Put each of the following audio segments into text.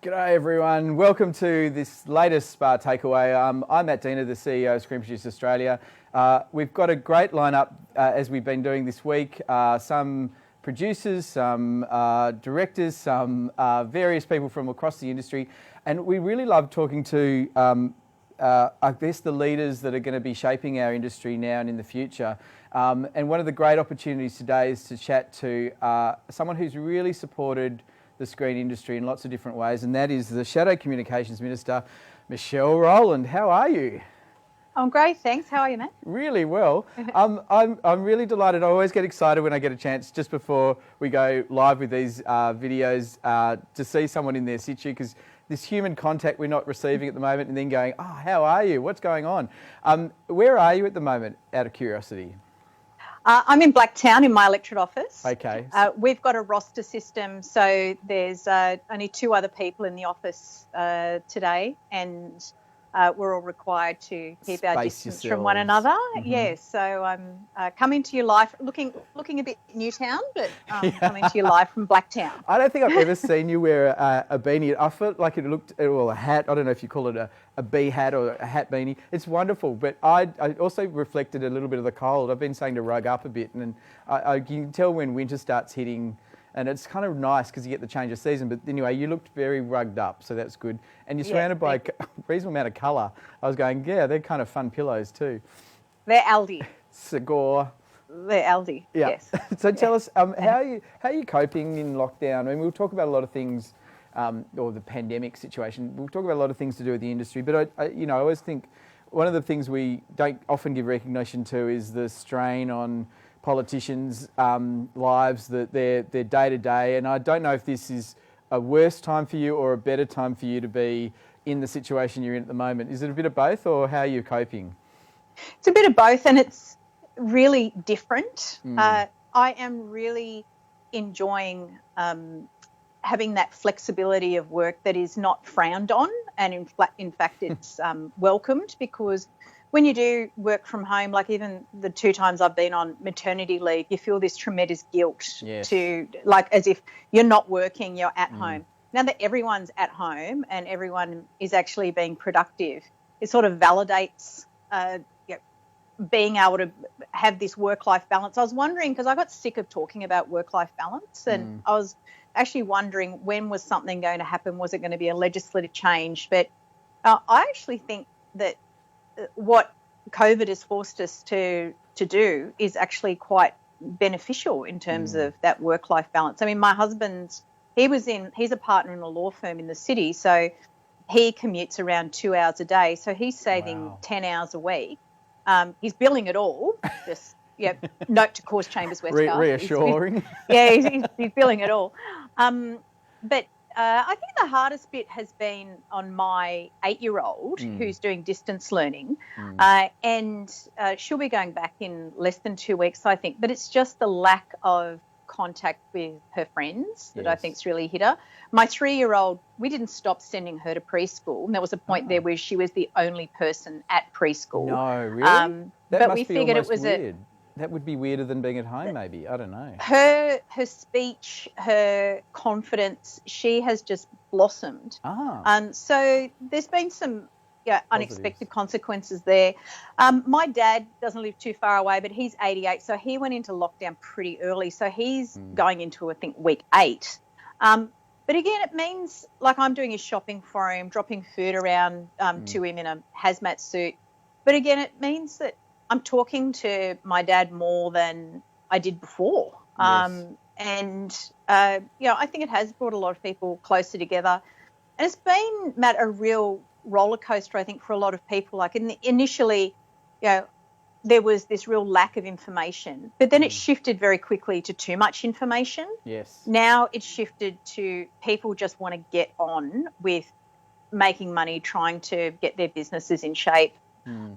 G'day everyone, welcome to this latest Spa Takeaway. I'm Matt Diener, the CEO of Screen Producers Australia. We've got a great lineup as we've been doing this week. Some producers, some directors, some various people from across the industry. And we really love talking to, I guess, the leaders that are going to be shaping our industry now and in the future. And one of the great opportunities today is to chat to someone who's really supported the screen industry in lots of different ways, and that is the Shadow Communications Minister, Michelle Rowland. How are you? I'm great, thanks. How are you, Matt? Really well. I'm really delighted. I always get excited when I get a chance just before we go live with these videos to see someone in their situ, because this human contact we're not receiving at the moment, and then going, oh, how are you? What's going on? Where are you at the moment, out of curiosity? I'm in Blacktown in my electorate office. Okay. We've got a roster system, so there's only 2 other people in the office today, and we're all required to keep our distance from one another. Mm-hmm. Yeah, so I'm coming to you live, looking a bit Newtown, but coming to you live from Blacktown. I don't think I've ever seen you wear a beanie. I felt like it looked, well, a hat. I don't know if you call it a bee hat or a hat beanie. It's wonderful, but I also reflected a little bit of the cold. I've been saying to rug up a bit, and I can tell when winter starts hitting. And it's kind of nice because you get the change of season. But anyway, you looked very rugged up, so that's good. And you're surrounded by a reasonable amount of colour. I was going, yeah, they're kind of fun pillows too. They're Aldi. Segor. They're Aldi, yeah. Yes. So tell us, how are you coping in lockdown? I mean, we'll talk about a lot of things, or the pandemic situation. We'll talk about a lot of things to do with the industry. But, I always think one of the things we don't often give recognition to is the strain on politicians' lives, that their day-to-day, and I don't know if this is a worse time for you or a better time for you to be in the situation you're in at the moment. Is it a bit of both, or how are you coping? It's a bit of both, and it's really different. I am really enjoying having that flexibility of work that is not frowned on, and in fact it's welcomed, because when you do work from home, like even the 2 times I've been on maternity leave, you feel this tremendous guilt to, like, as if you're not working, you're at home. Now that everyone's at home and everyone is actually being productive, it sort of validates being able to have this work-life balance. I was wondering, because I got sick of talking about work-life balance, and I was actually wondering, when was something going to happen? Was it going to be a legislative change? But I actually think that what COVID has forced us to do is actually quite beneficial in terms of that work-life balance. I mean, my husband's, he's a partner in a law firm in the city, so he commutes around 2 hours a day, so he's saving 10 hours a week. He's billing it all, just note to Cause Chambers Westgar. Reassuring. He's billing it all. But I think the hardest bit has been on my 8-year-old who's doing distance learning, and she'll be going back in less than 2 weeks, I think. But it's just the lack of contact with her friends that I think's really hit her. My 3-year-old, we didn't stop sending her to preschool, and there was a point there where she was the only person at preschool. No, really? But we figured it was weird. That would be weirder than being at home, maybe. I don't know. Her speech, her confidence, she has just blossomed. So there's been some unexpected consequences there. My dad doesn't live too far away, but he's 88, so he went into lockdown pretty early. So he's going into, I think, week 8. But again, it means, like, I'm doing his shopping for him, dropping food around to him in a hazmat suit. But again, it means that I'm talking to my dad more than I did before. And I think it has brought a lot of people closer together. And it's been, Matt, a real roller coaster, I think, for a lot of people. Like, initially, there was this real lack of information, but then it shifted very quickly to too much information. Yes. Now it's shifted to people just want to get on with making money, trying to get their businesses in shape.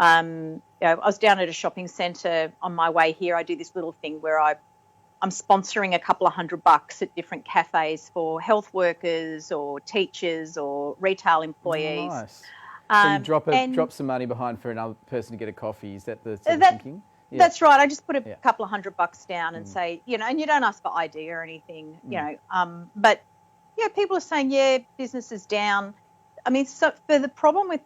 I was down at a shopping centre on my way here. I do this little thing where I'm sponsoring a couple of $100 at different cafes for health workers or teachers or retail employees. Nice. So you drop and some money behind for another person to get a coffee. Is that the sort of thinking? Yeah. That's right. I just put a couple of $100 down and say, and you don't ask for ID or anything, but people are saying, business is down. I mean, so for the problem with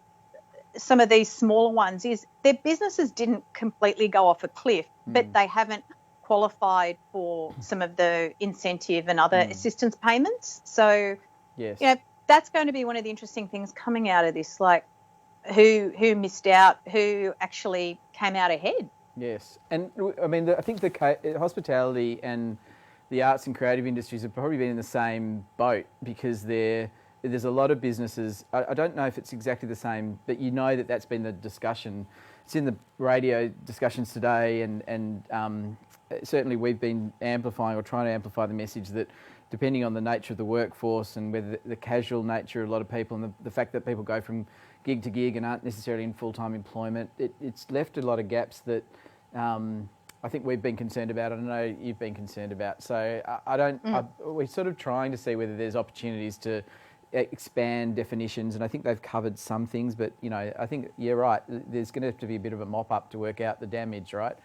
some of these smaller ones is their businesses didn't completely go off a cliff, but they haven't qualified for some of the incentive and other assistance payments. So, yes. That's going to be one of the interesting things coming out of this, like who missed out, who actually came out ahead. Yes, and I mean, I think the hospitality and the arts and creative industries have probably been in the same boat because there's a lot of businesses. I don't know if it's exactly the same, but that's been the discussion. It's in the radio discussions today, and certainly we've been amplifying or trying to amplify the message that depending on the nature of the workforce and whether the casual nature of a lot of people and the fact that people go from gig to gig and aren't necessarily in full-time employment, it's left a lot of gaps that I think we've been concerned about. I know you've been concerned about. So we're sort of trying to see whether there's opportunities to expand definitions, and I think they've covered some things, but I think you're right. There's going to have to be a bit of a mop-up to work out the damage, right?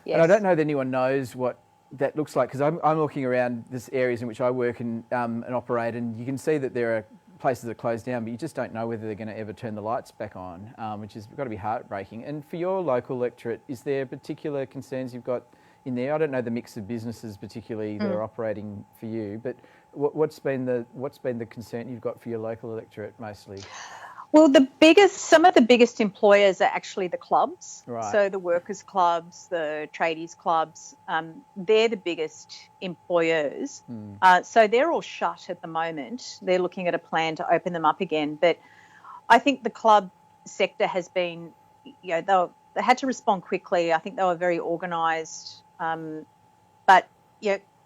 Yes. And I don't know that anyone knows what that looks like because I'm looking around these areas in which I work and operate, and you can see that there are places that are closed down, but you just don't know whether they're going to ever turn the lights back on, which has got to be heartbreaking. And for your local electorate, is there particular concerns you've got in there? I don't know the mix of businesses particularly that are operating for you, but what's been the concern you've got for your local electorate mostly? Well, some of the biggest employers are actually the clubs. Right. So the workers' clubs, the tradies' clubs, they're the biggest employers. So they're all shut at the moment. They're looking at a plan to open them up again. But I think the club sector has been, they had to respond quickly. I think they were very organised. But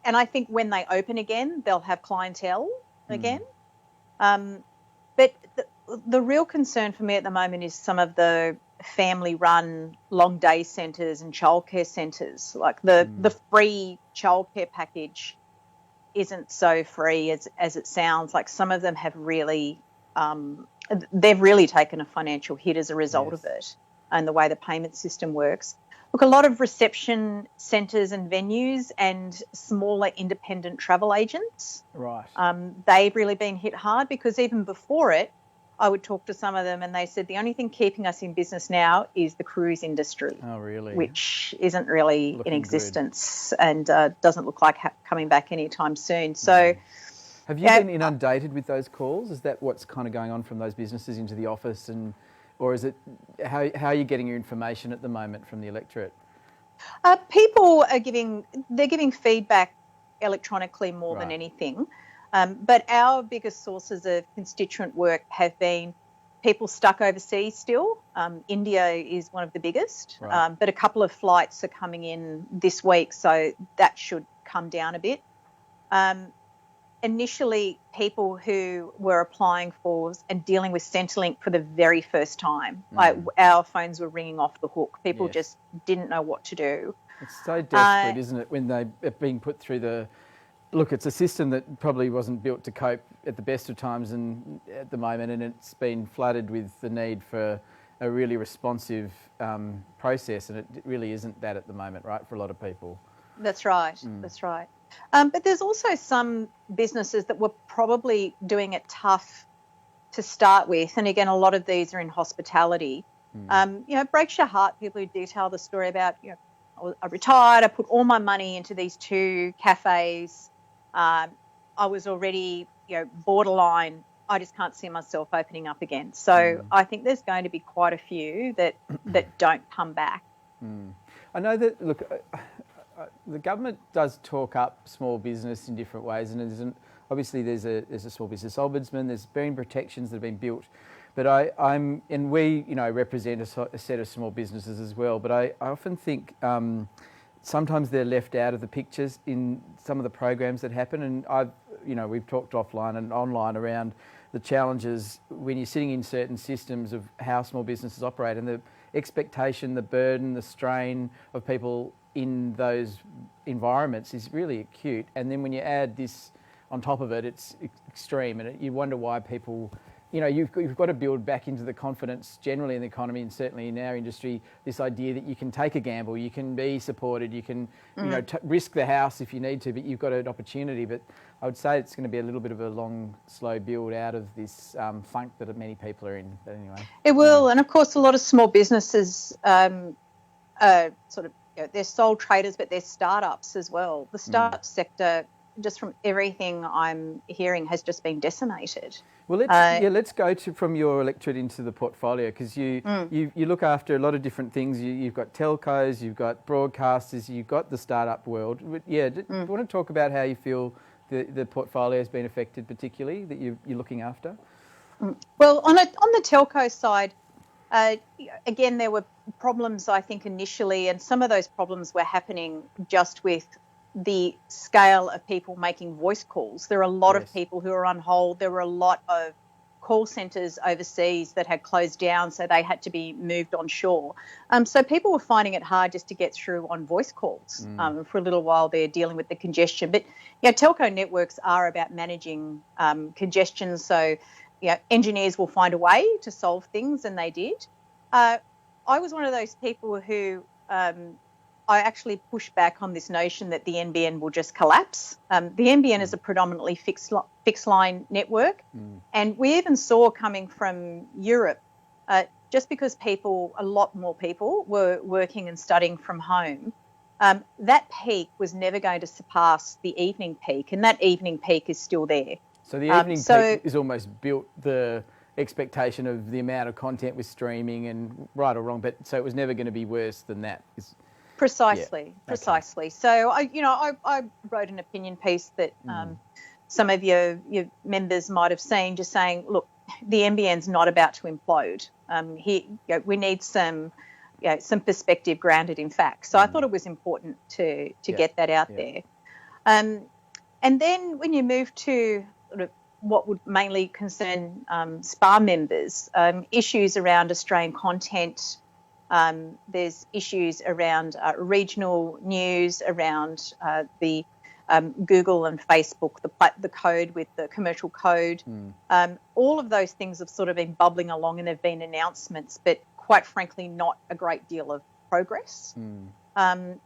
and I think when they open again, they'll have clientele again. But the real concern for me at the moment is some of the family-run long day centres and childcare centres. Like the free childcare package isn't so free as it sounds. Like some of them have really, they've really taken a financial hit as a result of it and the way the payment system works. Look, a lot of reception centres and venues and smaller independent travel agents, right? They've really been hit hard because even before it, I would talk to some of them and they said the only thing keeping us in business now is the cruise industry. Oh, really? Which isn't really looking in existence and doesn't look like coming back anytime soon. So, have you been inundated with those calls? Is that what's kind of going on from those businesses into the office, or is it how are you getting your information at the moment from the electorate? People are giving feedback electronically more than anything. But our biggest sources of constituent work have been people stuck overseas still. India is one of the biggest, right. But a couple of flights are coming in this week, so that should come down a bit. Initially, people who were applying for and dealing with Centrelink for the very first time, like our phones were ringing off the hook. People just didn't know what to do. It's so desperate, isn't it, when they're being put through the... Look, it's a system that probably wasn't built to cope at the best of times and at the moment, and it's been flooded with the need for a really responsive process, and it really isn't that at the moment, right, for a lot of people. That's right, that's right. But there's also some businesses that were probably doing it tough to start with, and again, a lot of these are in hospitality. It breaks your heart, people who detail the story about, I retired, I put all my money into these 2 cafes. I was already, borderline. I just can't see myself opening up again. So I think there's going to be quite a few that don't come back. I know that, look, the government does talk up small business in different ways, and obviously there's a small business ombudsman, there's been protections that have been built, but we represent a set of small businesses as well, but I often think sometimes they're left out of the pictures in some of the programs that happen, and we've talked offline and online around the challenges when you're sitting in certain systems of how small businesses operate, and the expectation, the burden, the strain of people in those environments is really acute. And then when you add this on top of it, it's extreme, and you wonder why people you've got to build back into the confidence generally in the economy and certainly in our industry, this idea that you can take a gamble, you can be supported, you can, risk the house if you need to, but you've got an opportunity. But I would say it's going to be a little bit of a long, slow build out of this funk that many people are in. But anyway. It will. And of course, a lot of small businesses they're sole traders, but they're startups as well. The startup sector, just from everything I'm hearing, has just been decimated. Well, let's go from your electorate into the portfolio, because you look after a lot of different things. You've got telcos, you've got broadcasters, you've got the startup world. Do you want to talk about how you feel the portfolio has been affected, particularly that you're looking after? Well, on the telco side, again, there were problems, I think, initially, and some of those problems were happening just with the scale of people making voice calls. There are a lot of people who are on hold. There were a lot of call centres overseas that had closed down, so they had to be moved onshore. So people were finding it hard just to get through on voice calls. For a little while they're dealing with the congestion. But telco networks are about managing congestion, so engineers will find a way to solve things, and they did. I was one of those people who I actually pushed back on this notion that the NBN will just collapse. The NBN is a predominantly fixed line network, and we even saw coming from Europe, just because a lot more people were working and studying from home, that peak was never going to surpass the evening peak, and that evening peak is still there. So the evening peak is almost built the expectation of the amount of content with streaming, and right or wrong, but so it was never going to be worse than that. Precisely. So I wrote an opinion piece that some of your members might have seen, just saying, look, the NBN's not about to implode. We need some perspective grounded in fact. So I thought it was important to get that out there. And then when you move to sort of what would mainly concern SPA members, issues around Australian content. There's issues around regional news, around the Google and Facebook, the code with the commercial code. All of those things have sort of been bubbling along, and there have been announcements, but quite frankly, not a great deal of progress.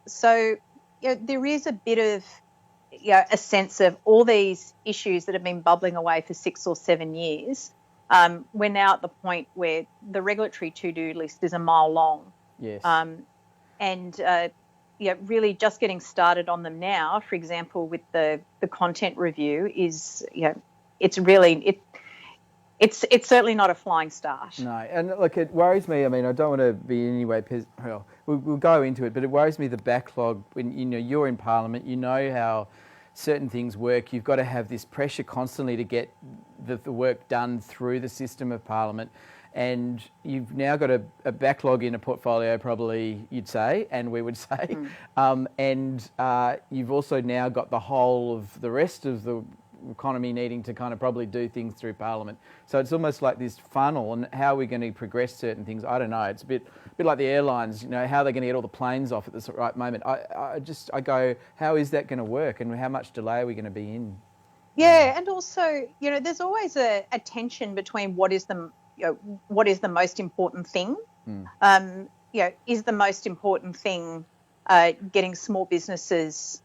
So there is a bit of a sense of all these issues that have been bubbling away for 6 or 7 years. We're now at the point where the regulatory to-do list is a mile long. Yes. Really just getting started on them now, for example, with the content review is, it's certainly not a flying start. No, and look, it worries me. I mean, I don't want to be in any way, we'll go into it, but it worries me the backlog when, you're in Parliament, how certain things work. You've got to have this pressure constantly to get the work done through the system of Parliament, and you've now got a backlog in a portfolio, probably you'd say, and we would say, and you've also now got the whole of the rest of the economy needing to kind of probably do things through Parliament. So it's almost like this funnel, and how are we going to progress certain things? I don't know. It's a bit like the airlines, how they're going to get all the planes off at the right moment. I go, how is that going to work, and how much delay are we going to be in? Yeah, and also, there's always a tension between what is the most important thing. Is the most important thing getting small businesses,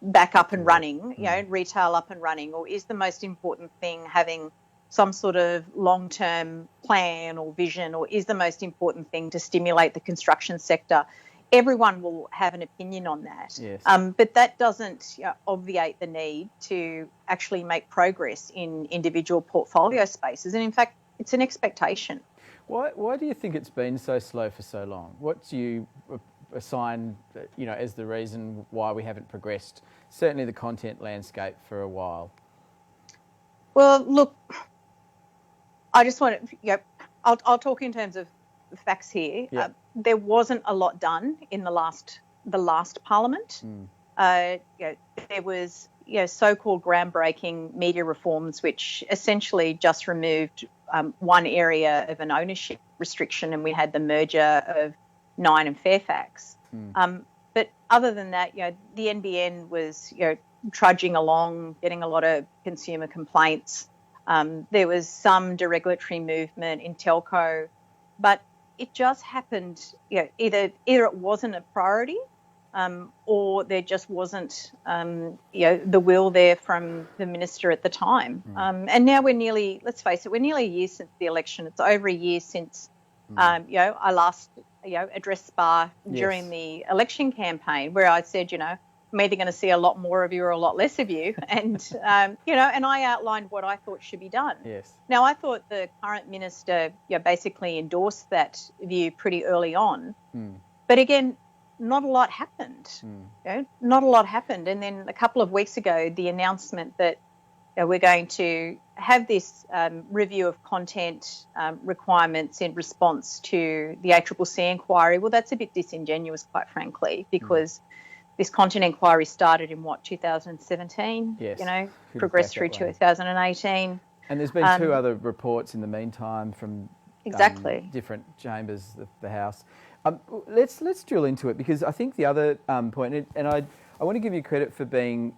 back up and running, retail up and running, or is the most important thing having some sort of long-term plan or vision, or is the most important thing to stimulate the construction sector? Everyone will have an opinion on that. Yes. But that doesn't obviate the need to actually make progress in individual portfolio spaces. And in fact, it's an expectation. Why do you think it's been so slow for so long? What do you assign, as the reason why we haven't progressed, certainly the content landscape, for a while? Well, look, I just want to, I'll talk in terms of facts here. Yep. There wasn't a lot done in the last Parliament. There was, so-called groundbreaking media reforms, which essentially just removed one area of an ownership restriction, and we had the merger of Nine and Fairfax. But other than that, the NBN was, trudging along, getting a lot of consumer complaints. There was some deregulatory movement in telco, but it just happened, either it wasn't a priority, or there just wasn't, the will there from the minister at the time. And now let's face it, we're nearly a year since the election. It's over a year since, I last, addressed SPA during the election campaign, where I said, I'm either going to see a lot more of you or a lot less of you. And, and I outlined what I thought should be done. Yes. Now, I thought the current minister basically endorsed that view pretty early on. But again, not a lot happened. Not a lot happened. And then a couple of weeks ago, the announcement that we're going to have this review of content requirements in response to the ACCC inquiry. Well, that's a bit disingenuous, quite frankly, because this content inquiry started in 2017, yes. Progressed through 2018. And there's been two other reports in the meantime from different chambers of the House. Let's drill into it, because I think the other point, and I want to give you credit for being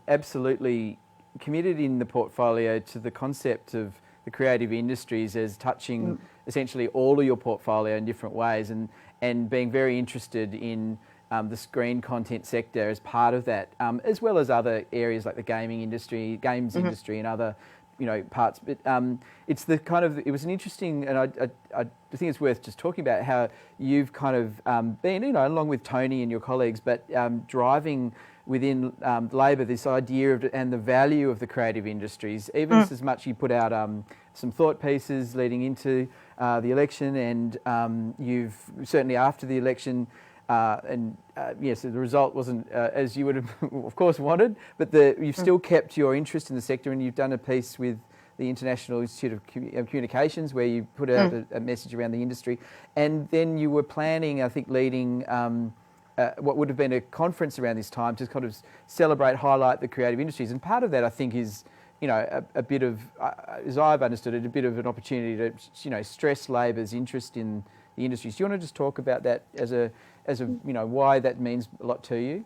absolutely committed in the portfolio to the concept of the creative industries as touching essentially all of your portfolio in different ways, and being very interested in the screen content sector as part of that, as well as other areas like the games industry and other parts. But it's the kind of, it was an interesting, and I think it's worth just talking about how you've kind of been, along with Tony and your colleagues, but driving within Labor this idea of and the value of the creative industries, even as much. You put out some thought pieces leading into the election, and you've certainly after the election. Yes, the result wasn't as you would have, of course, wanted, but you've still kept your interest in the sector, and you've done a piece with the International Institute of Communications where you put out a message around the industry, and then you were planning, I think, leading what would have been a conference around this time to kind of celebrate, highlight the creative industries, and part of that, I think, is a bit of, as I've understood it, a bit of an opportunity to stress Labor's interest in the industries. Do you want to just talk about that as a why that means a lot to you?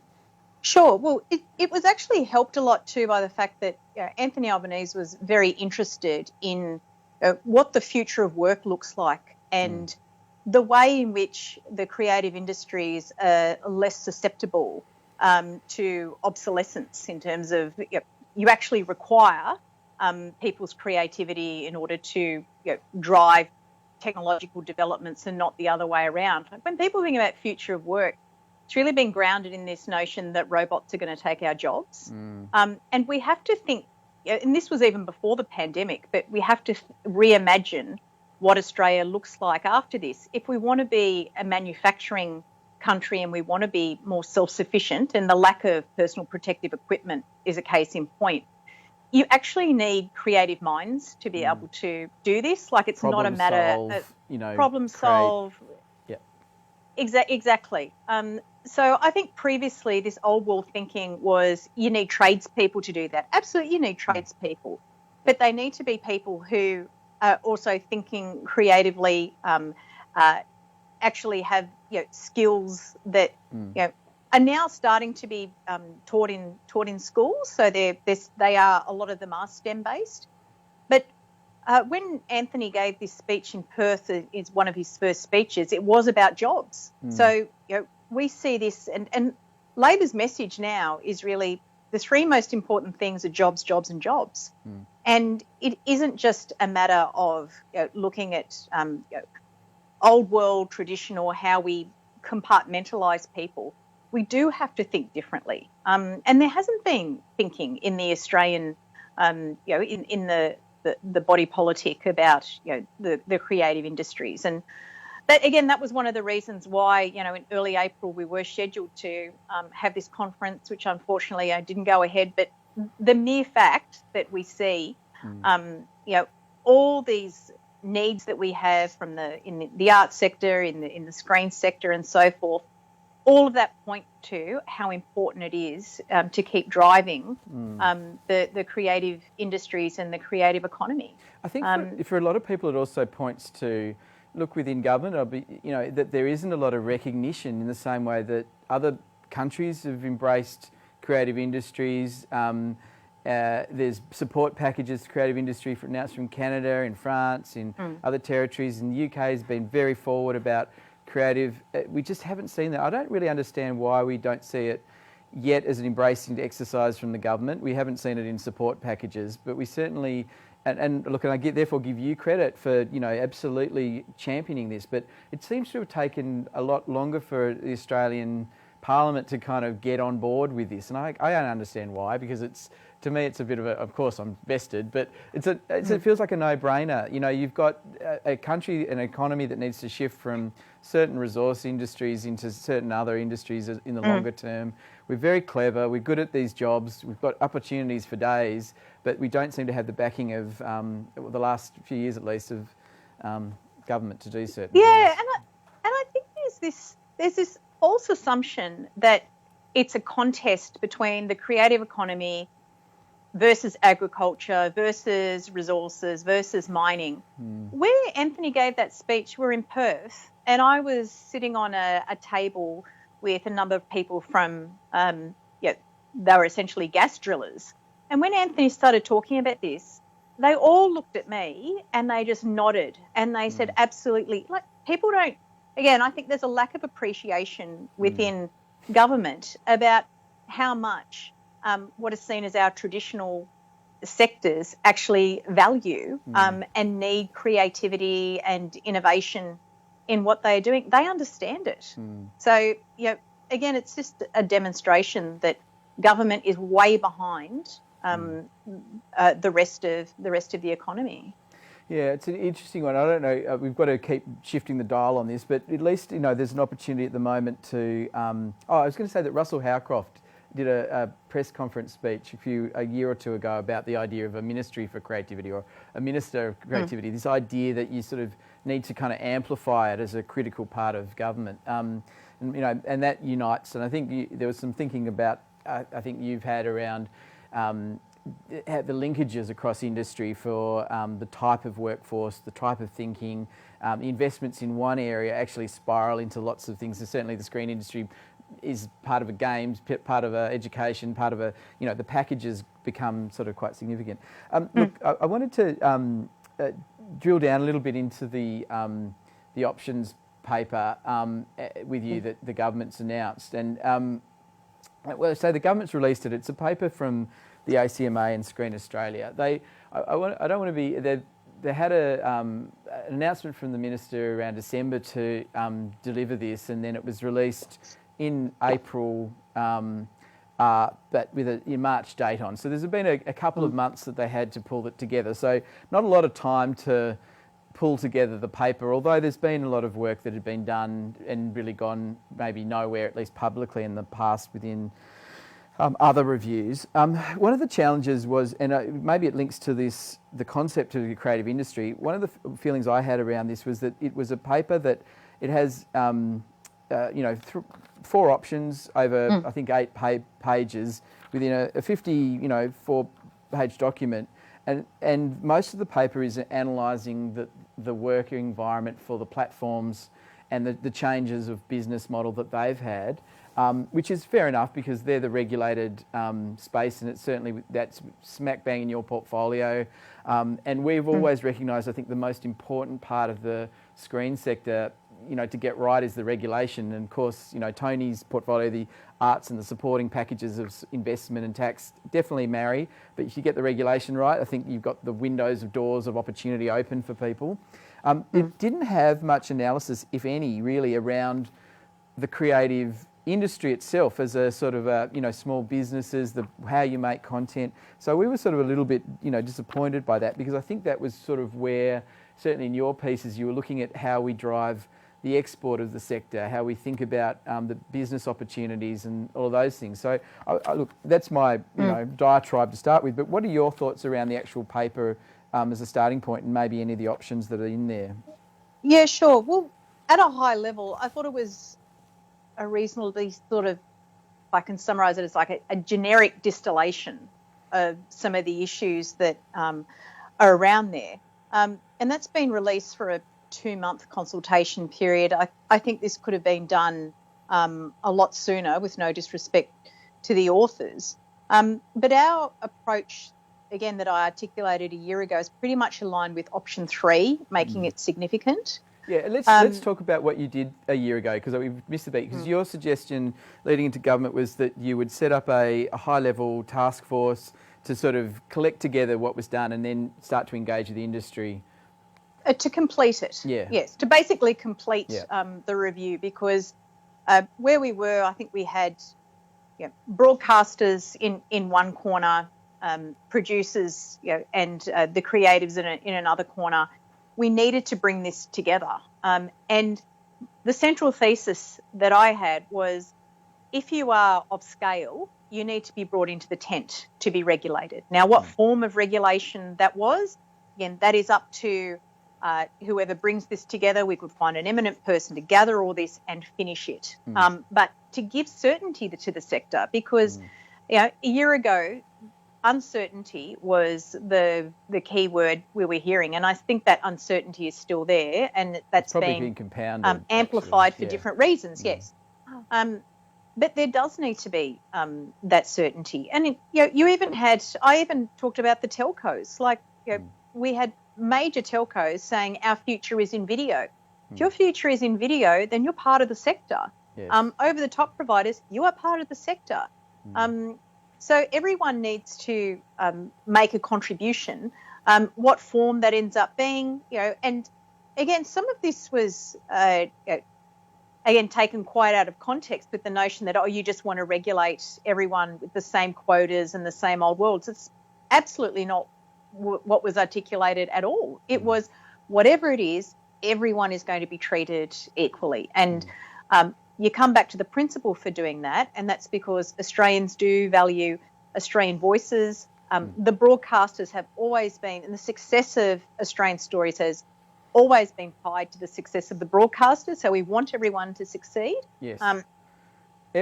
Sure. Well, it was actually helped a lot too by the fact that Anthony Albanese was very interested in what the future of work looks like, and the way in which the creative industries are less susceptible to obsolescence in terms of you actually require people's creativity in order to drive technological developments and not the other way around. When people think about future of work, it's really been grounded in this notion that robots are going to take our jobs. And we have to think, and this was even before the pandemic, but we have to reimagine what Australia looks like after this. If we want to be a manufacturing country and we want to be more self-sufficient, and the lack of personal protective equipment is a case in point, you actually need creative minds to be able to do this. Like, it's not a matter of problem solve. Yeah. Exactly. So I think previously this old world thinking was you need tradespeople to do that. Absolutely, you need tradespeople, but they need to be people who are also thinking creatively, actually have skills that are now starting to be taught in schools. So they are, a lot of them are STEM based. But when Anthony gave this speech in Perth, is one of his first speeches, it was about jobs. So we see this, and Labor's message now is really the three most important things are jobs, jobs, and jobs. And it isn't just a matter of looking at old world traditional how we compartmentalize people. We do have to think differently, and there hasn't been thinking in the Australian, in the body politic about the creative industries. And that, again, that was one of the reasons why in early April we were scheduled to have this conference, which unfortunately didn't go ahead. But the mere fact that we see all these needs that we have from in the art sector, in the screen sector, and so forth. All of that point to how important it is to keep driving the creative industries and the creative economy. I think for a lot of people, it also points to, look, within government, that there isn't a lot of recognition in the same way that other countries have embraced creative industries. There's support packages to creative industry announced from Canada, in France, in other territories. And the UK has been very forward about creative. We just haven't seen that. I don't really understand why we don't see it yet as an embracing exercise from the government. We haven't seen it in support packages, but we certainly, and look, and therefore give you credit for, absolutely championing this, but it seems to have taken a lot longer for the Australian Parliament to kind of get on board with this. And I don't understand why, because to me, it's a bit of course I'm vested, but it feels like a no-brainer. You've got a country, an economy that needs to shift from certain resource industries into certain other industries in the longer term. We're very clever, we're good at these jobs, we've got opportunities for days, but we don't seem to have the backing of, the last few years at least, of government to do certain things. And I think there's this false assumption that it's a contest between the creative economy versus agriculture, versus resources, versus mining. Where Anthony gave that speech, we're in Perth, and I was sitting on a table with a number of people from, they were essentially gas drillers. And when Anthony started talking about this, they all looked at me and they just nodded and they said, absolutely. Like, people don't, again, I think there's a lack of appreciation within government about how much what is seen as our traditional sectors actually value and need creativity and innovation in what they're doing. They understand it. So, again, it's just a demonstration that government is way behind the rest of the economy. Yeah, it's an interesting one. I don't know, we've got to keep shifting the dial on this, but at least, there's an opportunity at the moment to... I was going to say that Russell Howcroft did a press conference speech a year or two ago about the idea of a ministry for creativity, or a minister of creativity, this idea that you sort of need to kind of amplify it as a critical part of government. And that unites. And I think there was some thinking about, I think you've had around the linkages across industry for the type of workforce, the type of thinking, the investments in one area actually spiral into lots of things. And certainly the screen industry is part of a games, part of a education, part of a, the packages become sort of quite significant. Look, I wanted to drill down a little bit into the options paper with you that the government's announced. And so the government's released it. It's a paper from the ACMA and Screen Australia. They had an announcement from the minister around December to deliver this, and then it was released in April, but with a March date on. So there's been a couple of months that they had to pull it together. So not a lot of time to pull together the paper, although there's been a lot of work that had been done and really gone maybe nowhere, at least publicly in the past within other reviews. One of the challenges was, and maybe it links to the concept of the creative industry, one of the feelings I had around this was that it was a paper that it has 4 options over, I think, 8 pages within a 54-page document. And most of the paper is analysing the working environment for the platforms and the changes of business model that they've had, which is fair enough because they're the regulated space, and it's certainly that's smack bang in your portfolio. And we've always recognised, I think, the most important part of the screen sector, to get right is the regulation. And of course, Tony's portfolio, the arts and the supporting packages of investment and tax definitely marry. But if you get the regulation right, I think you've got the windows of doors of opportunity open for people. It didn't have much analysis, if any, really around the creative industry itself as a sort of small businesses, how you make content. So we were sort of a little bit disappointed by that, because I think that was sort of where, certainly in your pieces, you were looking at how we drive the export of the sector, how we think about the business opportunities and all of those things. So look, that's my diatribe to start with, but what are your thoughts around the actual paper as a starting point, and maybe any of the options that are in there? Yeah, sure. Well, at a high level, I thought it was a reasonably sort of, if I can summarise it, as like a generic distillation of some of the issues that are around there. And that's been released for a 2-month consultation period. I think this could have been done a lot sooner, with no disrespect to the authors. But our approach, again, that I articulated a year ago is pretty much aligned with option 3, making it significant. Yeah, let's talk about what you did a year ago, because we've missed a beat. Because your suggestion leading into government was that you would set up a high-level task force to sort of collect together what was done and then start to engage with the industry. To complete it. Yeah. Yes, to basically complete the review, because where we were, I think we had broadcasters in one corner, producers and the creatives in another corner. We needed to bring this together. And the central thesis that I had was, if you are of scale, you need to be brought into the tent to be regulated. Now, what form of regulation that was, again, that is up to whoever brings this together. We could find an eminent person to gather all this and finish it. But to give certainty to the sector, because a year ago, uncertainty was the key word we were hearing, and I think that uncertainty is still there, and that's been compounded, amplified for different reasons. Yes, but there does need to be that certainty, and I even talked about the telcos. Like we had major telcos saying our future is in video. If your future is in video, then you're part of the sector. Yes. Over the top providers, you are part of the sector. So everyone needs to make a contribution. What form that ends up being, and again, some of this was again taken quite out of context with the notion that you just want to regulate everyone with the same quotas and the same old worlds. It's absolutely not what was articulated at all. It was, whatever it is, everyone is going to be treated equally, and you come back to the principle for doing that, and that's because Australians do value Australian voices. The broadcasters have always been, and the success of Australian stories has always been tied to the success of the broadcasters, so we want everyone to succeed. Yes. I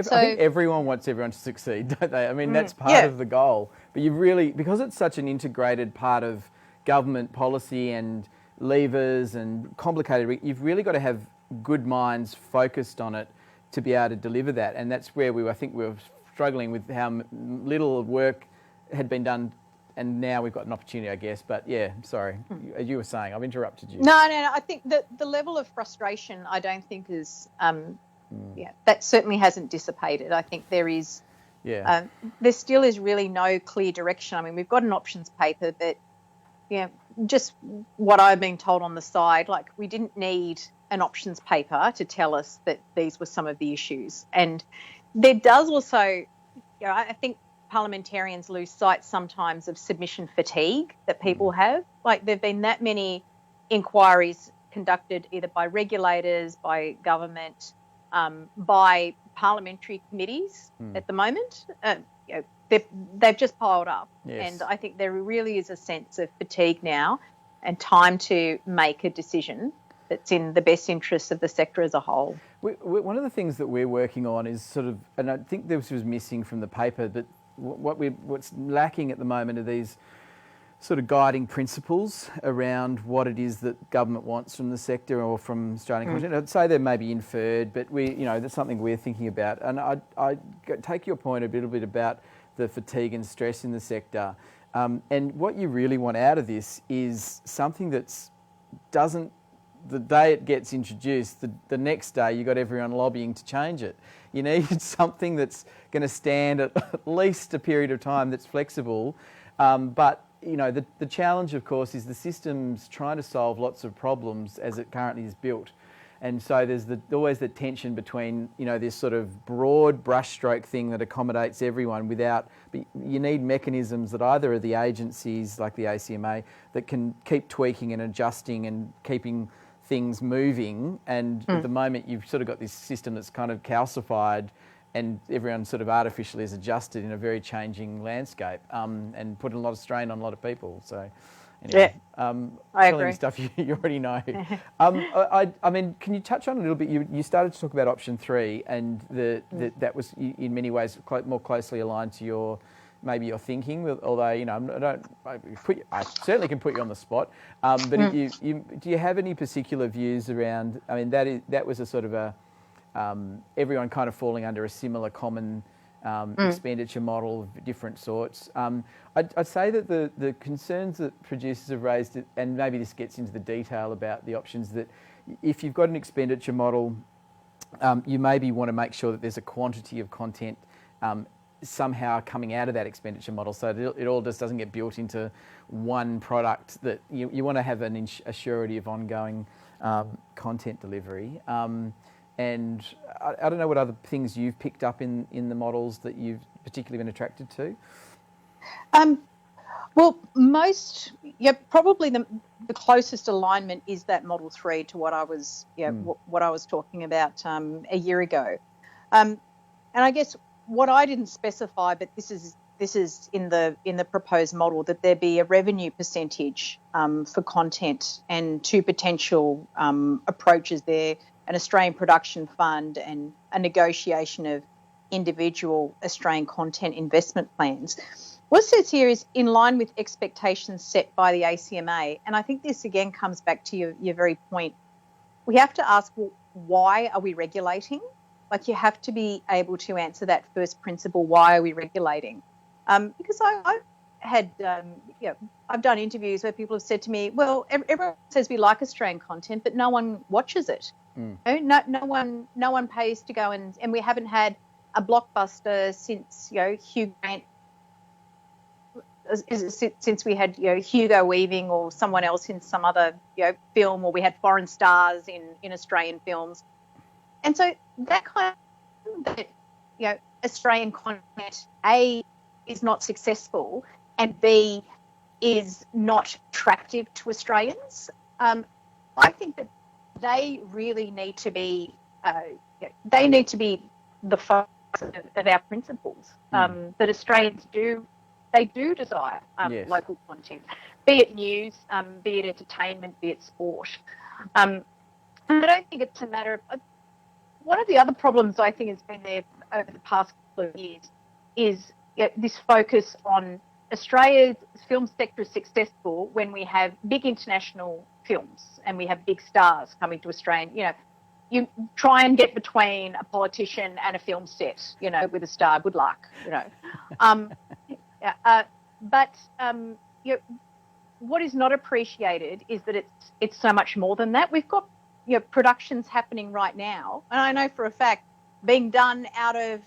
think everyone wants everyone to succeed, don't they? I mean, that's part of the goal. But you really, because it's such an integrated part of government policy and levers and complicated, you've really got to have good minds focused on it to be able to deliver that. And that's where I think we were struggling with how little work had been done, and now we've got an opportunity, I guess. But yeah, sorry, as you were saying, I've interrupted you. No. I think that the level of frustration, I don't think is, that certainly hasn't dissipated. I think there is, there still is really no clear direction. I mean, we've got an options paper, but just what I've been told on the side, like we didn't need an options paper to tell us that these were some of the issues. And there does also, I think parliamentarians lose sight sometimes of submission fatigue that people have. Like there've been that many inquiries conducted either by regulators, by government, by parliamentary committees at the moment. They've just piled up. Yes. And I think there really is a sense of fatigue now and time to make a decision that's in the best interests of the sector as a whole. One of the things that we're working on is sort of, and I think this was missing from the paper, but what's lacking at the moment are these sort of guiding principles around what it is that government wants from the sector or from Australian content. I'd say they may be inferred, but that's something we're thinking about. And I take your point a little bit about the fatigue and stress in the sector. And what you really want out of this is something the day it gets introduced, the next day you got everyone lobbying to change it. You need something that's going to stand at least a period of time that's flexible. But the challenge, of course, is the system's trying to solve lots of problems as it currently is built. And so there's always the tension between, this sort of broad brushstroke thing that accommodates everyone but you need mechanisms that either are the agencies like the ACMA that can keep tweaking and adjusting and keeping things moving. And at the moment you've sort of got this system that's kind of calcified and everyone sort of artificially is adjusted in a very changing landscape and putting a lot of strain on a lot of people. So anyway, I agree. Stuff you already know. I mean, can you touch on a little bit? You started to talk about option 3 and that was in many ways more closely aligned to your thinking, although I certainly can put you on the spot. But do you have any particular views around? I mean, that was a sort of everyone kind of falling under a similar common expenditure model of different sorts. I'd say that the concerns that producers have raised, and maybe this gets into the detail about the options, that if you've got an expenditure model, you maybe want to make sure that there's a quantity of content somehow coming out of that expenditure model, so that it all just doesn't get built into one product. That you want to have a surety of ongoing content delivery. And I don't know what other things you've picked up in the models that you've particularly been attracted to. Well, probably the closest alignment is that Model 3 to what I was, what I was talking about a year ago. And I guess what I didn't specify, but this is in the proposed model, that there be a revenue percentage for content, and two potential approaches there: an Australian production fund and a negotiation of individual Australian content investment plans. What it says here is in line with expectations set by the ACMA. And I think this again comes back to your very point. We have to ask, well, why are we regulating? Like, you have to be able to answer that first principle: why are we regulating? Because I've had, I've done interviews where people have said to me, well, everyone says we like Australian content, but no one watches it. No one pays to go, and we haven't had a blockbuster since Hugh Grant. Since we had Hugo Weaving or someone else in some other film, or we had foreign stars in Australian films, and so that kind of Australian content A is not successful, and B is not attractive to Australians. I think that they really need to be the focus of our principles. That Australians do desire local content, be it news, be it entertainment, be it sport. And I don't think it's a matter of... One of the other problems I think has been there over the past couple of years is this focus on Australia's film sector is successful when we have big international films and we have big stars coming to Australia. You try and get between a politician and a film set, with a star. Good luck, But what is not appreciated is that it's so much more than that. We've got productions happening right now, and I know for a fact being done out of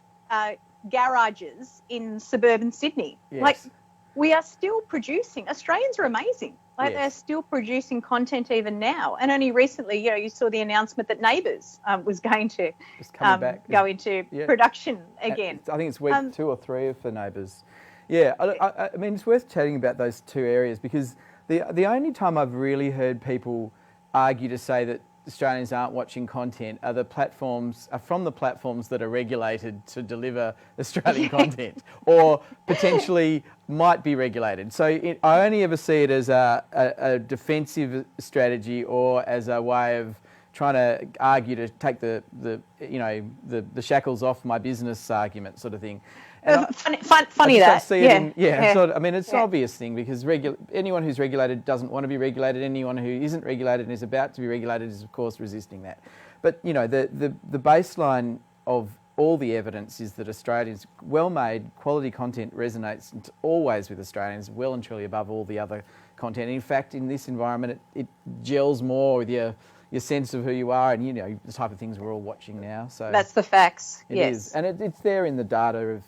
garages in suburban Sydney. Yes. Like, we are still producing. Australians are amazing. Like, yes. They're still producing content even now. And only recently, you saw the announcement that Neighbours was going to go into production again. I think it's week 2 or 3 for Neighbours. Yeah, I mean, it's worth chatting about those two areas, because the only time I've really heard people argue to say that Australians aren't watching content are from the platforms that are regulated to deliver Australian content, or potentially might be regulated. So I only ever see it as a defensive strategy, or as a way of trying to argue to take the shackles off my business argument, sort of thing. Funny that. It's an obvious thing, because anyone who's regulated doesn't want to be regulated. Anyone who isn't regulated and is about to be regulated is, of course, resisting that. But the baseline of all the evidence is that Australians' well-made quality content resonates always with Australians, well and truly above all the other content. In fact, in this environment, it gels more with your sense of who you are, and the type of things we're all watching now. So that's the facts. It is, and it's there in the data of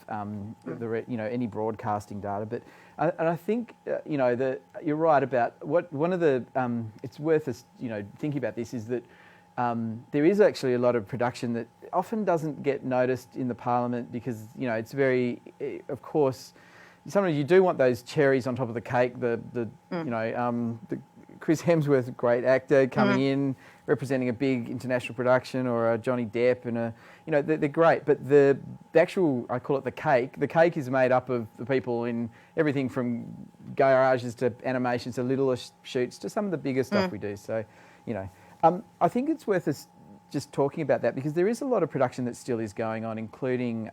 any broadcasting data. But I think that you're right about one of the. It's worth us thinking about this, is that there is actually a lot of production that often doesn't get noticed in the Parliament, because it's very, of course, sometimes you do want those cherries on top of the cake. The Chris Hemsworth, great actor, coming in representing a big international production, or a Johnny Depp, and they're great. But the actual, I call it the cake. The cake is made up of the people in everything from garages to animations to littlest shoots to some of the bigger stuff we do. So, I think it's worth us just talking about that, because there is a lot of production that still is going on, including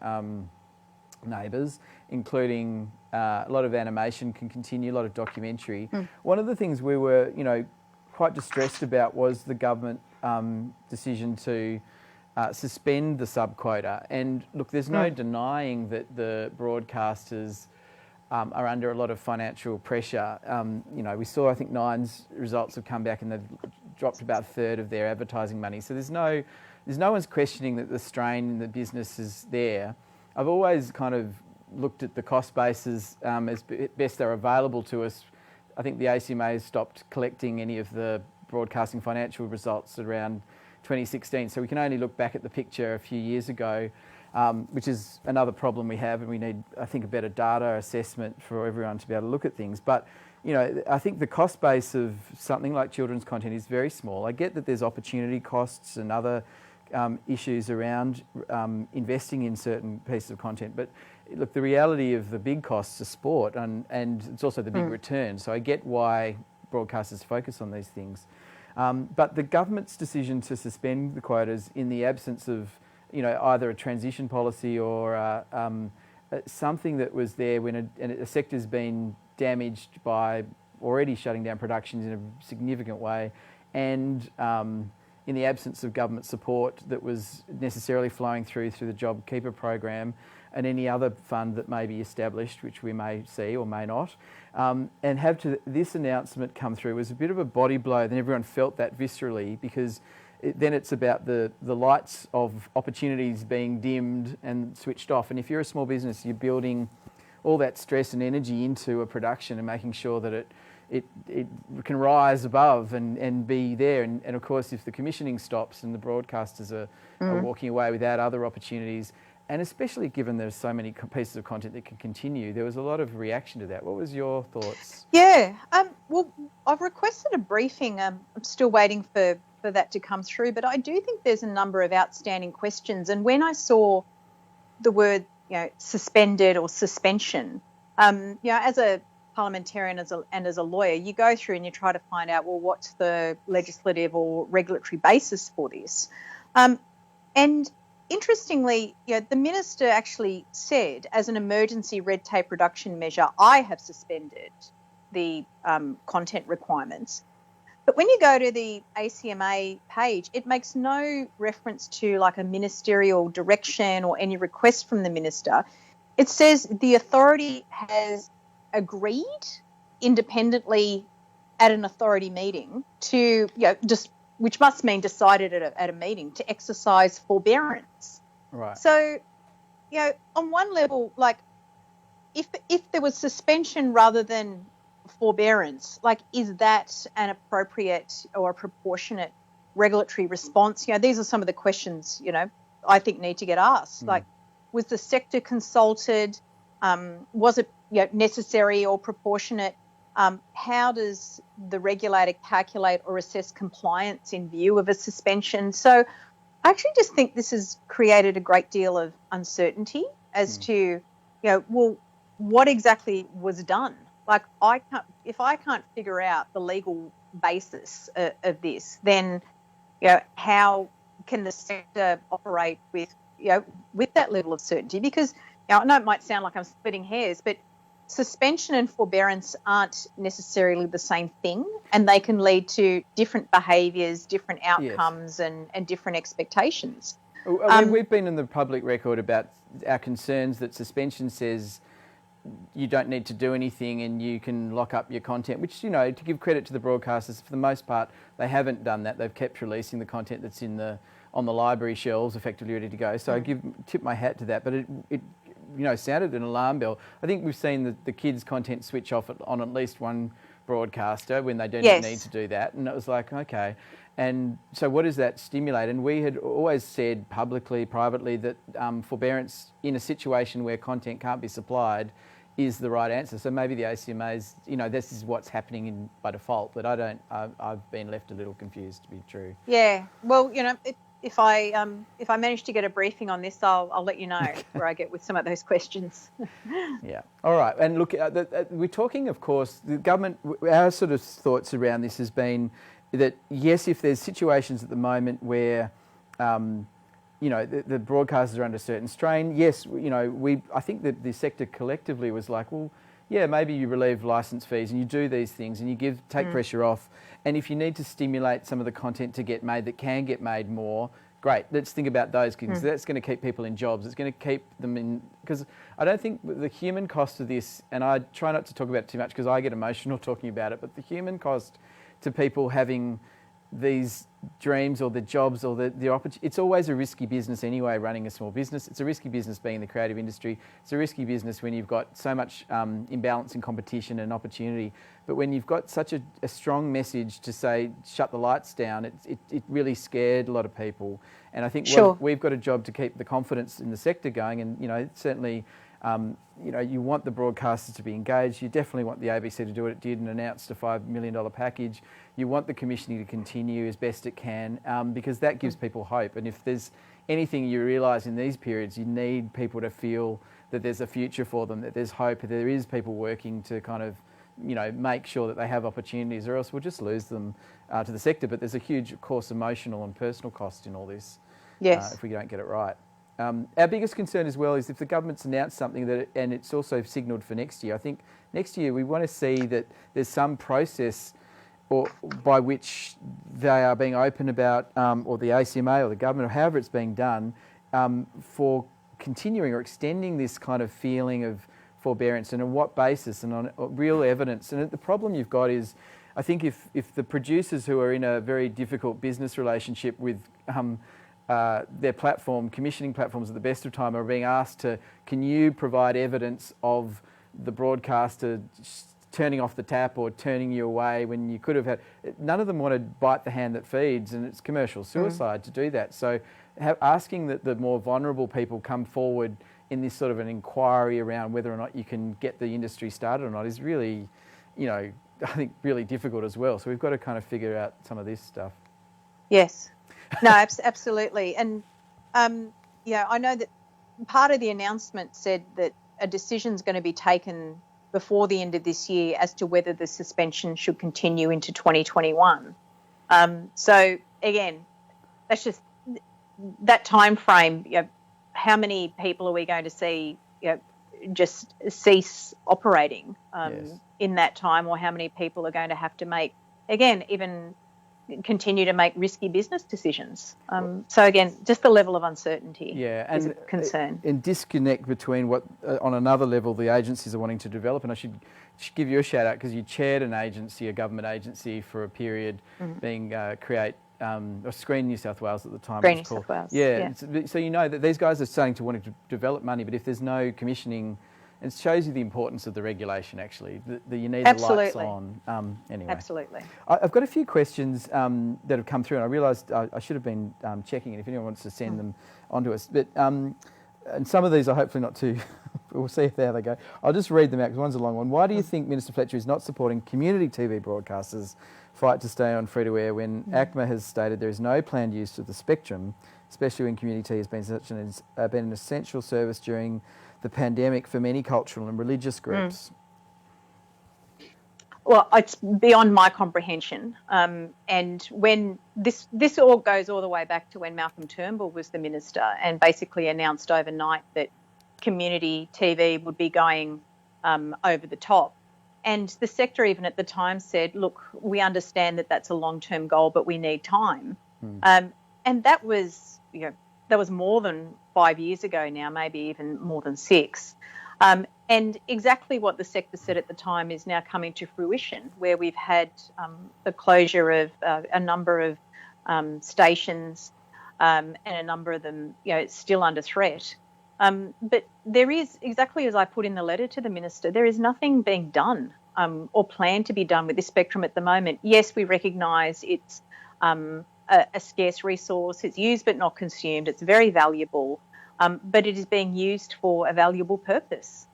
Neighbours, including a lot of animation can continue, a lot of documentary. One of the things we were, quite distressed about was the government decision to suspend the sub-quota. And look, there's no denying that the broadcasters are under a lot of financial pressure. We saw, I think, Nine's results have come back and they've dropped about a third of their advertising money. So there's no one's questioning that the strain in the business is there. I've always kind of looked at the cost bases as best they're available to us. I think the ACMA has stopped collecting any of the broadcasting financial results around 2016. So we can only look back at the picture a few years ago, which is another problem we have, and we need, I think, a better data assessment for everyone to be able to look at things. But, I think the cost base of something like children's content is very small. I get that there's opportunity costs and other issues around investing in certain pieces of content, but look, the reality of the big costs are sport, and it's also the big return. So I get why broadcasters focus on these things. But the government's decision to suspend the quotas in the absence of, either a transition policy or something that was there when a sector's been damaged by already shutting down productions in a significant way, and in the absence of government support that was necessarily flowing through the JobKeeper program and any other fund that may be established, which we may see or may not, and have this announcement come through was a bit of a body blow. Then everyone felt that viscerally, because then it's about the lights of opportunities being dimmed and switched off. And if you're a small business, you're building all that stress and energy into a production and making sure that it can rise above and be there. And of course, if the commissioning stops and the broadcasters are walking away without other opportunities, and especially given there's so many pieces of content that can continue, there was a lot of reaction to that. What was your thoughts? Yeah, well, I've requested a briefing. I'm still waiting for that to come through, but I do think there's a number of outstanding questions. And when I saw the word, suspended or suspension, as a parliamentarian and as a lawyer, you go through and you try to find out, well, what's the legislative or regulatory basis for this? And interestingly, the minister actually said, as an emergency red tape reduction measure, I have suspended the content requirements. But when you go to the ACMA page, it makes no reference to like a ministerial direction or any request from the minister. It says the authority has agreed independently at an authority meeting to, which must mean decided at a meeting, to exercise forbearance. Right. So, on one level, like if there was suspension rather than forbearance, like, is that an appropriate or a proportionate regulatory response? These are some of the questions, I think need to get asked. Like, was the sector consulted? Was it necessary or proportionate? How does the regulator calculate or assess compliance in view of a suspension? So I actually just think this has created a great deal of uncertainty as to, well, what exactly was done? Like, if I can't figure out the legal basis of this, then, how can the sector operate with that level of certainty? Because, I know it might sound like I'm splitting hairs, but suspension and forbearance aren't necessarily the same thing, and they can lead to different behaviours, different outcomes, and different expectations. We've been in the public record about our concerns that suspension says you don't need to do anything and you can lock up your content, which, to give credit to the broadcasters, for the most part, they haven't done that. They've kept releasing the content that's on the library shelves, effectively ready to go. So I tip my hat to that, but it sounded an alarm bell. I think we've seen the kids' content switch off on at least one broadcaster when they don't need to do that. And it was like, okay. And so what does that stimulate? And we had always said publicly, privately, that forbearance in a situation where content can't be supplied is the right answer. So maybe the ACMA's, this is what's happening by default, but I've been left a little confused, to be true. Yeah. Well, if I manage to get a briefing on this, I'll let you know where I get with some of those questions. Yeah. All right. And look, we're talking, of course, the government, our sort of thoughts around this has been that, yes, if there's situations at the moment where, the broadcasters are under certain strain, yes, I think that the sector collectively was like, well, yeah, maybe you relieve licence fees and you do these things and you take pressure off. And if you need to stimulate some of the content to get made that can get made more, great. Let's think about those things. That's going to keep people in jobs. It's going to keep them in, because I don't think the human cost of this, and I try not to talk about it too much because I get emotional talking about it, but the human cost to people having these dreams or the jobs or the opportunity, it's always a risky business anyway, running a small business. It's a risky business being in the creative industry. It's a risky business when you've got so much imbalance in competition and opportunity. But when you've got such a strong message to say, shut the lights down, it really scared a lot of people. And I think we've got a job to keep the confidence in the sector going. And, certainly, you want the broadcasters to be engaged. You definitely want the ABC to do what it did and announced a $5 million package. You want the commissioning to continue as best it can, because that gives people hope. And if there's anything you realise in these periods, you need people to feel that there's a future for them, that there's hope, that there is people working to kind of, make sure that they have opportunities, or else we'll just lose them to the sector. But there's a huge, of course, emotional and personal cost in all this. Yes. If we don't get it right. Our biggest concern as well is if the government's announced something and it's also signalled for next year. I think next year we want to see that there's some process or by which they are being open about, or the ACMA or the government or however it's being done, for continuing or extending this kind of feeling of forbearance, and on what basis and on real evidence. And the problem you've got is, I think if the producers who are in a very difficult business relationship with their platform, commissioning platforms at the best of time, are being asked to, can you provide evidence of the broadcaster turning off the tap or turning you away when you could have had... None of them want to bite the hand that feeds, and it's commercial suicide to do that. So asking that the more vulnerable people come forward in this sort of an inquiry around whether or not you can get the industry started or not is really, I think really difficult as well. So we've got to kind of figure out some of this stuff. Yes. No, absolutely. And, I know that part of the announcement said that a decision's going to be taken before the end of this year as to whether the suspension should continue into 2021. So, again, that's just that time frame. How many people are we going to see just cease operating in that time, or how many people are going to have to make, again, even continue to make risky business decisions. So again, just the level of uncertainty is a concern. And disconnect between what, on another level, the agencies are wanting to develop. And I should give you a shout out because you chaired an agency, a government agency, for a period, being or Screen New South Wales at the time. Screen New South Wales. Yeah. So you know that these guys are starting to want to develop money, but if there's no commissioning, it shows you the importance of the regulation, actually, that you need the lights on. Anyway. Absolutely. I've got a few questions that have come through, and I realised I should have been checking it if anyone wants to send them onto us. But and some of these are hopefully not too... We'll see how they go. I'll just read them out because one's a long one. Why do you think Minister Fletcher is not supporting community TV broadcasters' fight to stay on free-to-air when ACMA has stated there is no planned use of the spectrum, especially when community TV has been an essential service during the pandemic for many cultural and religious groups? Well, it's beyond my comprehension. And when this all goes all the way back to when Malcolm Turnbull was the minister and basically announced overnight that community TV would be going over the top. And the sector even at the time said, look, we understand that that's a long-term goal, but we need time. And that was, more than 5 years ago now, maybe even more than 6. And exactly what the sector said at the time is now coming to fruition, where we've had the closure of a number of stations and a number of them, still under threat. But there is, exactly as I put in the letter to the minister, there is nothing being done or planned to be done with this spectrum at the moment. Yes, we recognise it's a scarce resource. It's used but not consumed. It's very valuable, but it is being used for a valuable purpose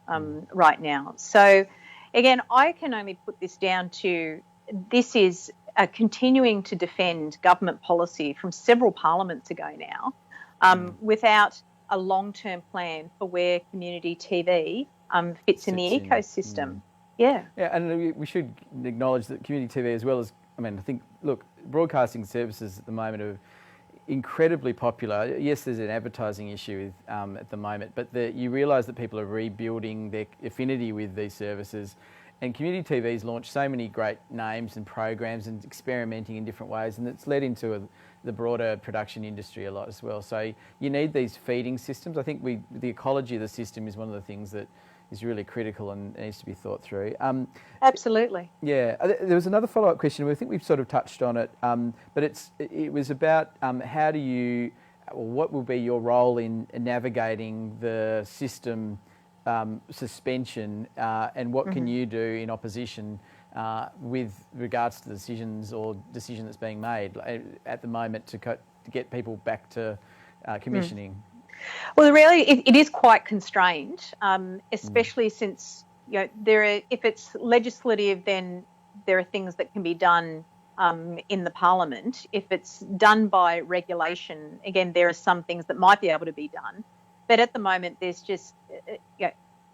right now. So, again, I can only put this down to this is continuing to defend government policy from several parliaments ago now without a long-term plan for where community TV fits in the ecosystem. Yeah, and we should acknowledge that community TV, as well as, I think, look, broadcasting services at the moment are incredibly popular. Yes, there's an advertising issue at the moment, but you realise that people are rebuilding their affinity with these services, And community TV's launched so many great names and programs and experimenting in different ways, and it's led into the broader production industry a lot as well. So you need these feeding systems. I think the ecology of the system is one of the things that is really critical and needs to be thought through. Absolutely. Yeah, there was another follow-up question. I think we've sort of touched on it, but it was about how do you, what will be your role in navigating the system suspension, and what can you do in opposition with regards to the decisions or decision that's being made at the moment to get people back to commissioning? Well, really, it is quite constrained, especially since if it's legislative, then there are things that can be done in the Parliament. If it's done by regulation, again, there are some things that might be able to be done. But at the moment, there's just,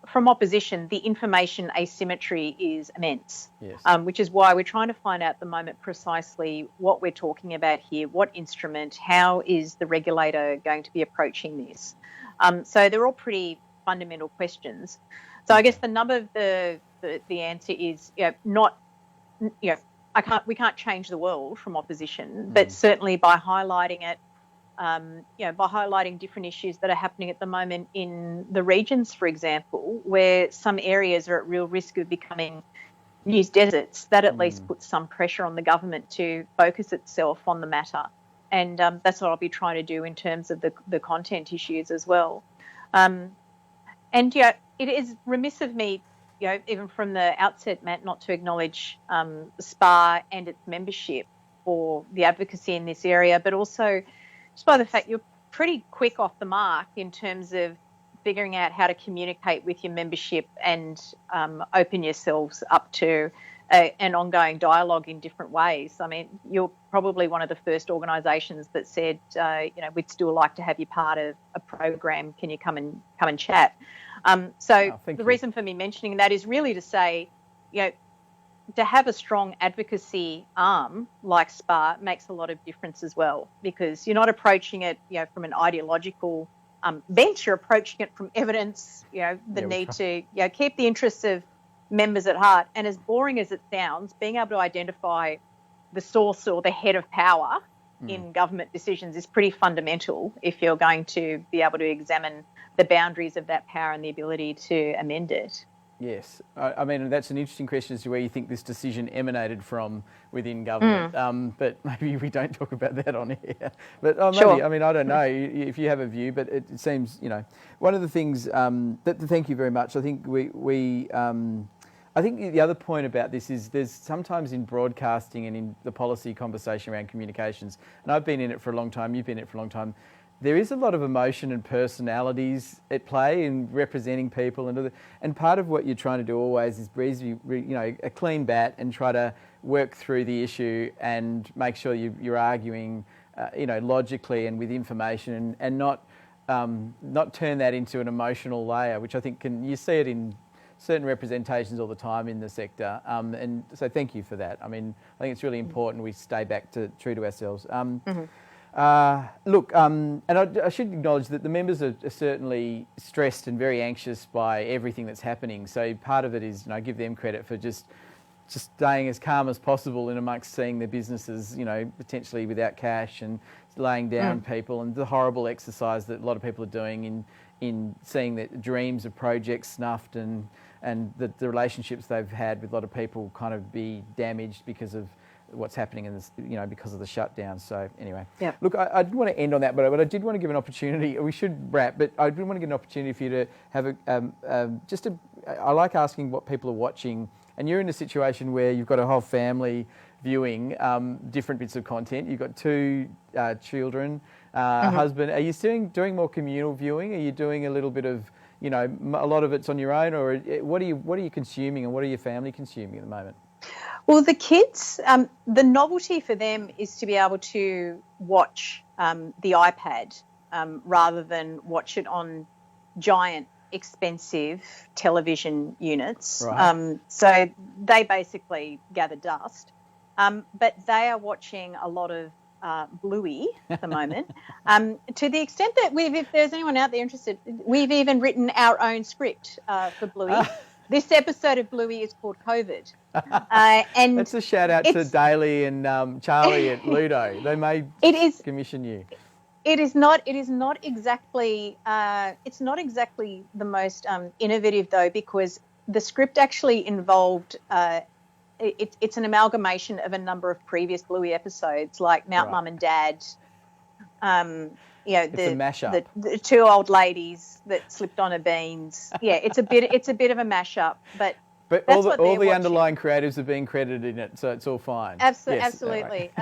from opposition, the information asymmetry is immense, yes. Which is why we're trying to find out at the moment precisely what we're talking about here, what instrument, how is the regulator going to be approaching this. So they're all pretty fundamental questions. So I guess the nub of the answer is we can't change the world from opposition, but certainly by highlighting it. By highlighting different issues that are happening at the moment in the regions, for example, where some areas are at real risk of becoming news deserts, that at least puts some pressure on the government to focus itself on the matter. And that's what I'll be trying to do in terms of the content issues as well. It is remiss of me, even from the outset, Matt, not to acknowledge SPA and its membership for the advocacy in this area, but also just by the fact you're pretty quick off the mark in terms of figuring out how to communicate with your membership and open yourselves up to an ongoing dialogue in different ways. I mean, you're probably one of the first organisations that said, we'd still like to have you part of a program. Can you come and chat? The reason for me mentioning that is really to say, to have a strong advocacy arm like SPA makes a lot of difference as well, because you're not approaching it, from an ideological bench. You're approaching it from evidence. Need to keep the interests of members at heart. And as boring as it sounds, being able to identify the source or the head of power in government decisions is pretty fundamental if you're going to be able to examine the boundaries of that power and the ability to amend it. Yes, I mean, that's an interesting question as to where you think this decision emanated from within government, but maybe we don't talk about that on here. But maybe, sure. I mean, I don't know if you have a view, but it seems, one of the things, thank you very much. I think I think the other point about this is there's sometimes in broadcasting and in the policy conversation around communications, and I've been in it for a long time, you've been in it for a long time, there is a lot of emotion and personalities at play in representing people, and part of what you're trying to do always is breeze, a clean bat and try to work through the issue and make sure you're arguing, logically and with information, and not turn that into an emotional layer, which I think you see it in certain representations all the time in the sector, and so thank you for that. I mean, I think it's really important we stay true to ourselves. And I should acknowledge that the members are certainly stressed and very anxious by everything that's happening. So part of it is, give them credit for just staying as calm as possible in amongst seeing their businesses, potentially without cash and laying down people, and the horrible exercise that a lot of people are doing in seeing their dreams of projects snuffed and the relationships they've had with a lot of people kind of be damaged because of what's happening in this, because of the shutdown. So anyway, Look, I didn't want to end on that, but I did want to give an opportunity. We should wrap, but I did want to give an opportunity for you to have I like asking what people are watching, and you're in a situation where you've got a whole family viewing different bits of content. You've got 2 children, a husband. Are you doing more communal viewing? Are you doing a little bit of, a lot of it's on your own, or what are you consuming, and what are your family consuming at the moment? Well, the kids, the novelty for them is to be able to watch the iPad rather than watch it on giant, expensive television units. Right. So they basically gather dust. But they are watching a lot of Bluey at the moment, to the extent that if there's anyone out there interested, we've even written our own script for Bluey. This episode of Bluey is called COVID. And that's a shout out to Daly and Charlie at Ludo. They may commission you. It is not exactly. It's not exactly the most innovative though, because the script actually involved. It's an amalgamation of a number of previous Bluey episodes, like Mount Mum and Dad. It's a mashup. The two old ladies that slipped on her beans. Yeah, it's a bit of a mashup, but all the underlying creatives are being credited in it, so it's all fine. Absolutely.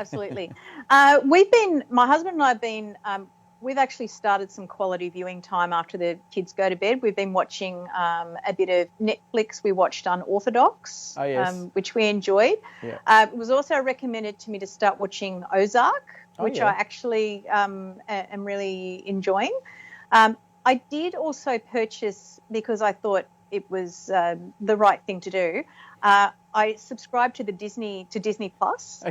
My husband and I have been. We've actually started some quality viewing time after the kids go to bed. We've been watching a bit of Netflix. We watched Unorthodox, which we enjoyed. Yeah. It was also recommended to me to start watching Ozark, which I actually am really enjoying. I did also purchase, because I thought it was the right thing to do. I subscribed to Disney Plus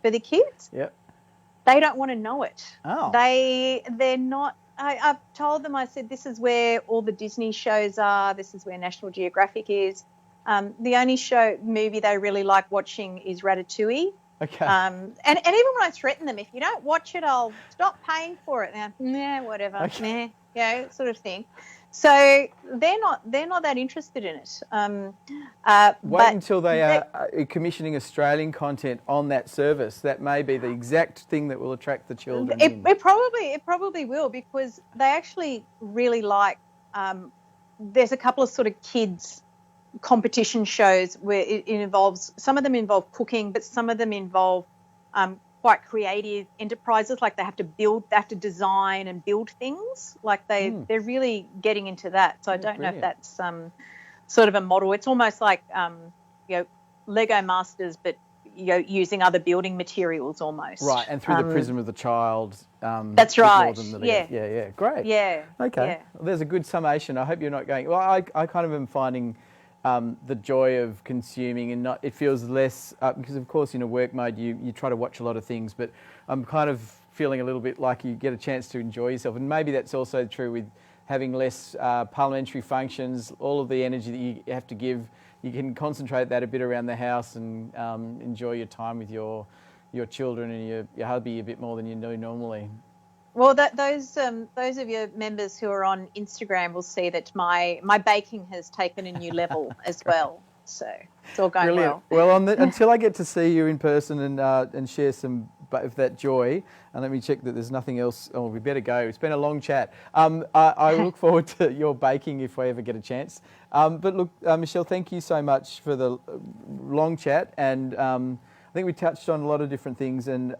for the kids. Yep. They don't want to know it. Oh. They're not. I've told them. I said, this is where all the Disney shows are. This is where National Geographic is. The only movie they really like watching is Ratatouille. Okay. And even when I threaten them, if you don't watch it, I'll stop paying for it. And nah, whatever. Okay. Nah, sort of thing. So they're not that interested in it. Wait until they are commissioning Australian content on that service. That may be the exact thing that will attract the children. It probably will, because they actually really like. There's a couple of sort of kids competition shows where it involves. Some of them involve cooking, but some of them involve quite creative enterprises. Like they have to design and build things. Like they're really getting into that. So I don't know if that's sort of a model. It's almost like Lego Masters, but using other building materials almost. Right, and through the prism of the child. That's right. Yeah. Great. Yeah. Okay. Yeah. Well, there's a good summation. I hope you're not going. Well, I kind of am finding the joy of consuming, and it feels less because of course in a work mode you try to watch a lot of things, but I'm kind of feeling a little bit like you get a chance to enjoy yourself, and maybe that's also true with having less parliamentary functions. All of the energy that you have to give, you can concentrate that a bit around the house and enjoy your time with your children and your hubby a bit more than you do normally. Well, those of your members who are on Instagram will see that my baking has taken a new level as well. So it's all going Brilliant. well. Well, until I get to see you in person and share some of that joy, and let me check that there's nothing else. Oh, we better go. It's been a long chat. I look forward to your baking if we ever get a chance. But look, Michelle, thank you so much for the long chat, and I think we touched on a lot of different things, and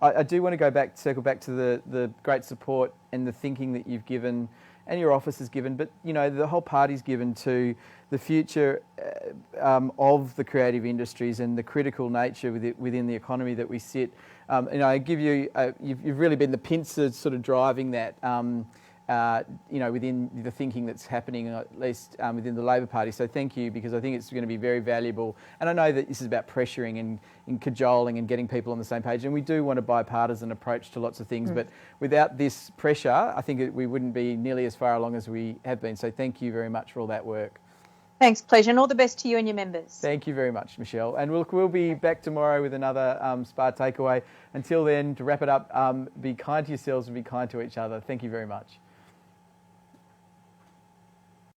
I do want to circle back to the great support and the thinking that you've given and your office has given, but the whole party's given to the future of the creative industries and the critical nature within the economy that we sit. I give you, you've really been the pincer sort of driving that, within the thinking that's happening, at least within the Labor Party. So thank you, because I think it's going to be very valuable. And I know that this is about pressuring and cajoling and getting people on the same page. And we do want a bipartisan approach to lots of things. But without this pressure, I think we wouldn't be nearly as far along as we have been. So thank you very much for all that work. Thanks, pleasure, and all the best to you and your members. Thank you very much, Michelle. And we'll be back tomorrow with another Spa Takeaway. Until then, to wrap it up, be kind to yourselves and be kind to each other. Thank you very much.